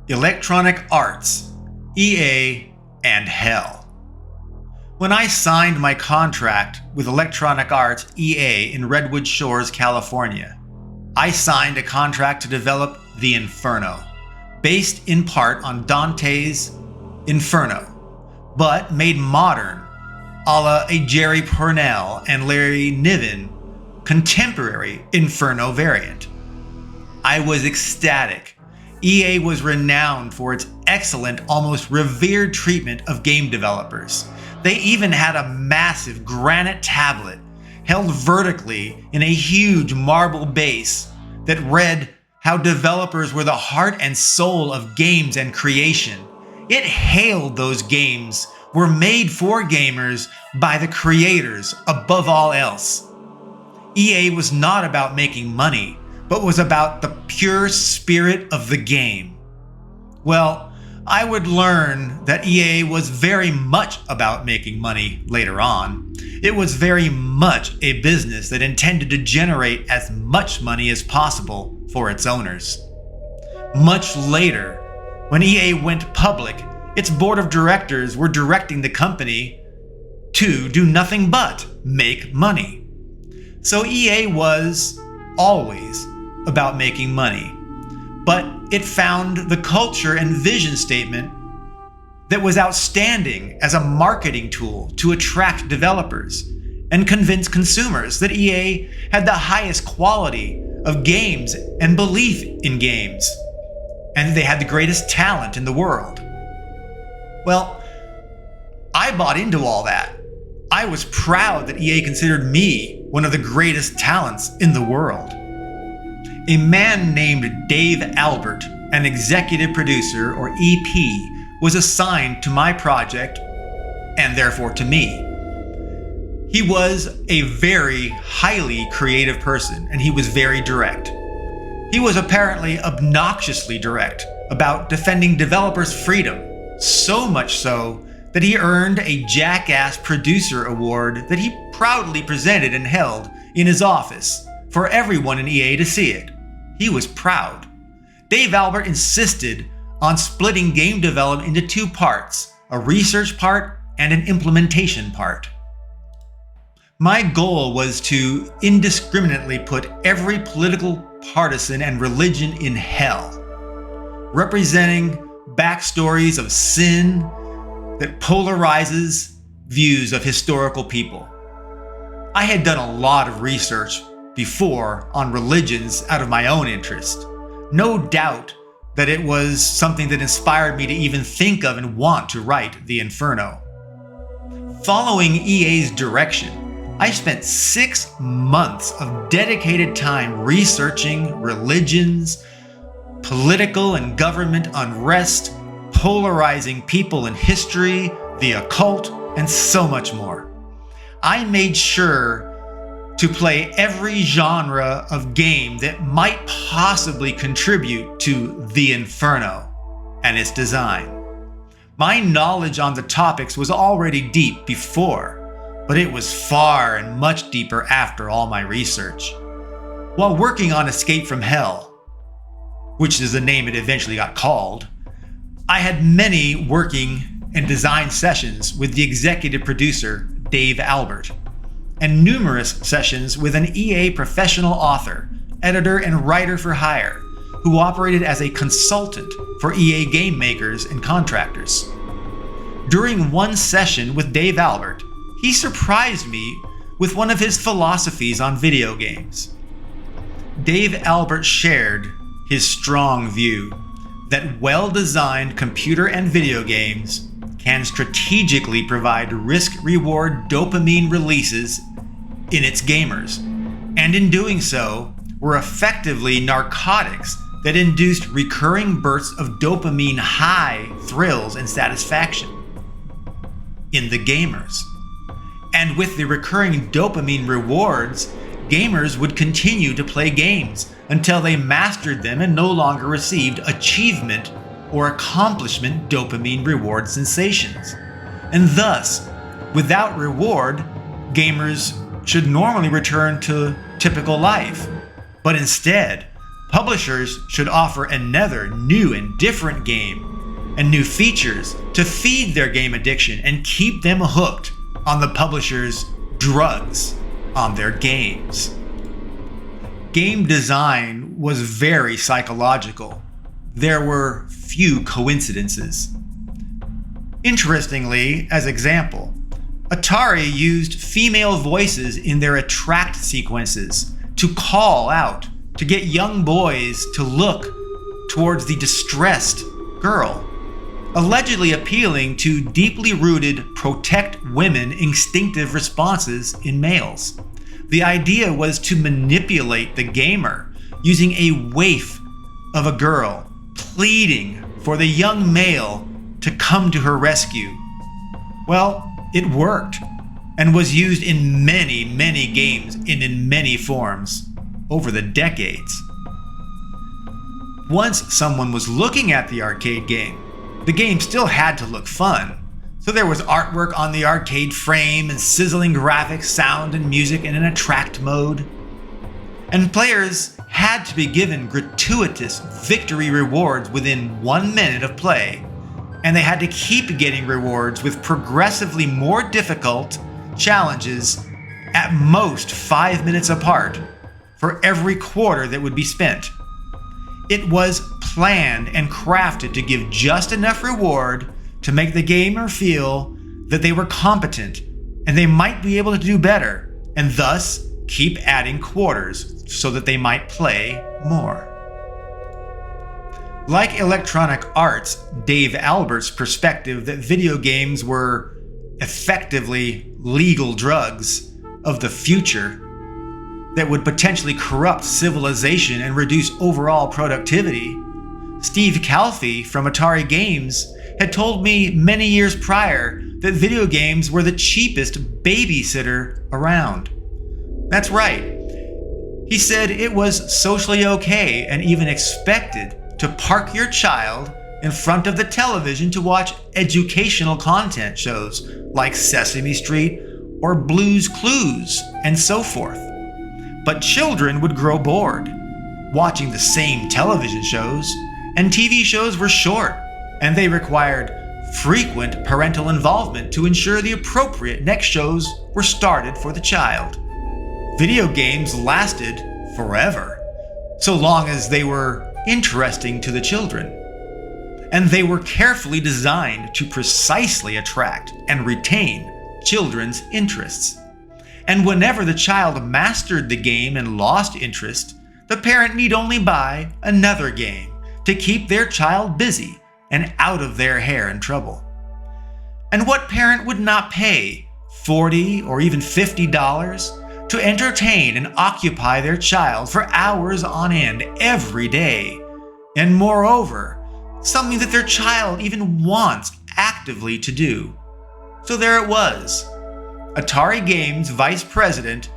Electronic Arts, EA, and hell. When I signed my contract with Electronic Arts EA in Redwood Shores, California, I signed a contract to develop The Inferno, based in part on Dante's Inferno, but made modern, a la a Jerry Pournelle and Larry Niven contemporary Inferno variant. I was ecstatic. EA was renowned for its excellent, almost revered treatment of game developers. They even had a massive granite tablet held vertically in a huge marble base that read how developers were the heart and soul of games and creation. It hailed those games were made for gamers by the creators above all else. EA was not about making money, but was about the pure spirit of the game. Well, I would learn that EA was very much about making money later on. It was very much a business that intended to generate as much money as possible for its owners. Much later, when EA went public, its board of directors were directing the company to do nothing but make money. So EA was always about making money, but it found the culture and vision statement that was outstanding as a marketing tool to attract developers and convince consumers that EA had the highest quality of games and belief in games, and they had the greatest talent in the world. Well, I bought into all that. I was proud that EA considered me one of the greatest talents in the world. A man named Dave Albert, an executive producer, or EP, was assigned to my project, and therefore to me. He was a very highly creative person, and he was very direct. He was apparently obnoxiously direct about defending developers' freedom, so much so that he earned a Jackass Producer Award that he proudly presented and held in his office for everyone in EA to see it. He was proud. Dave Albert insisted on splitting game development into two parts, a research part and an implementation part. My goal was to indiscriminately put every political, partisan, and religion in hell, representing backstories of sin that polarizes views of historical people. I had done a lot of research before on religions out of my own interest. No doubt that it was something that inspired me to even think of and want to write The Inferno. Following EA's direction, I spent 6 months of dedicated time researching religions, political and government unrest, polarizing people in history, the occult, and so much more. I made sure to play every genre of game that might possibly contribute to The Inferno and its design. My knowledge on the topics was already deep before, but it was far and much deeper after all my research. While working on Escape from Hell, which is the name it eventually got called, I had many working and design sessions with the executive producer, Dave Albert, and numerous sessions with an EA professional author, editor, and writer for hire, who operated as a consultant for EA game makers and contractors. During one session with Dave Albert, he surprised me with one of his philosophies on video games. Dave Albert shared his strong view that well-designed computer and video games can strategically provide risk-reward dopamine releases in its gamers, and in doing so, were effectively narcotics that induced recurring bursts of dopamine high thrills and satisfaction in the gamers. And with the recurring dopamine rewards, gamers would continue to play games until they mastered them and no longer received achievement or accomplishment dopamine reward sensations. And thus, without reward, gamers should normally return to typical life. But instead, Publishers should offer another new and different game and new features to feed their game addiction and keep them hooked on the publisher's drugs on their games. Game design was very psychological. There were few coincidences. Interestingly, as example, Atari used female voices in their attract sequences to call out, to get young boys to look towards the distressed girl, allegedly appealing to deeply rooted protect women instinctive responses in males. The idea was to manipulate the gamer using a waif of a girl pleading for the young male to come to her rescue. Well, it worked and was used in many, many games and in many forms over the decades. Once someone was looking at the arcade game, the game still had to look fun. So there was artwork on the arcade frame and sizzling graphics, sound, and music in an attract mode. And players had to be given gratuitous victory rewards within 1 minute of play. And they had to keep getting rewards with progressively more difficult challenges at most 5 minutes apart for every quarter that would be spent. It was planned and crafted to give just enough reward to make the gamer feel that they were competent and they might be able to do better, and thus keep adding quarters so that they might play more. Like Electronic Arts' Dave Albert's perspective that video games were effectively legal drugs of the future that would potentially corrupt civilization and reduce overall productivity, Steve Calfee from Atari Games had told me many years prior that video games were the cheapest babysitter around. That's right. He said it was socially okay and even expected to park your child in front of the television to watch educational content shows like Sesame Street or Blue's Clues and so forth. But children would grow bored watching the same television shows, and TV shows were short, and they required frequent parental involvement to ensure the appropriate next shows were started for the child. Video games lasted forever, so long as they were interesting to the children. And they were carefully designed to precisely attract and retain children's interests. And whenever the child mastered the game and lost interest, the parent need only buy another game to keep their child busy and out of their hair and trouble. And what parent would not pay $40 or even $50 to entertain and occupy their child for hours on end every day? And moreover, something that their child even wants actively to do. So there it was. Atari Games vice president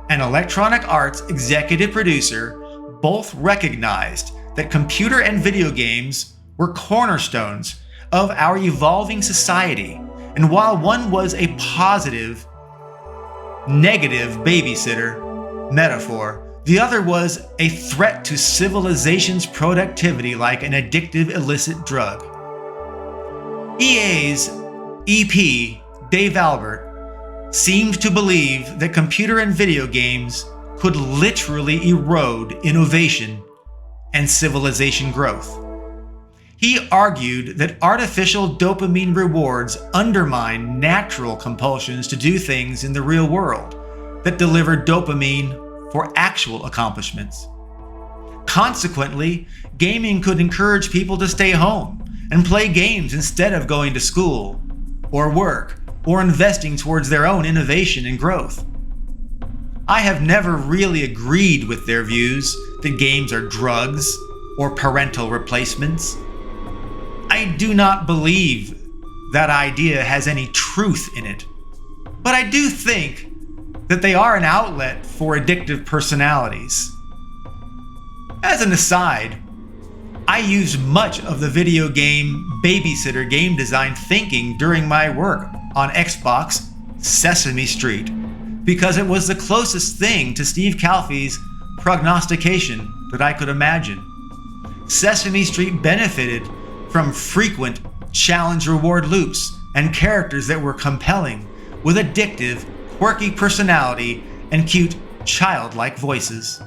and Electronic Arts executive producer both recognized that computer and video games were cornerstones of our evolving society. And while one was a positive, negative babysitter metaphor, the other was a threat to civilization's productivity like an addictive illicit drug. EA's EP, Dave Albert, seemed to believe that computer and video games could literally erode innovation and civilization growth. He argued that artificial dopamine rewards undermine natural compulsions to do things in the real world that deliver dopamine for actual accomplishments. Consequently, gaming could encourage people to stay home and play games instead of going to school or work or investing towards their own innovation and growth. I have never really agreed with their views that games are drugs or parental replacements. I do not believe that idea has any truth in it, but I do think that they are an outlet for addictive personalities. As an aside, I used much of the video game babysitter game design thinking during my work on Xbox Sesame Street because it was the closest thing to Steve Calfee's prognostication that I could imagine. Sesame Street benefited from frequent challenge reward loops and characters that were compelling, with addictive, quirky personality and cute, childlike voices.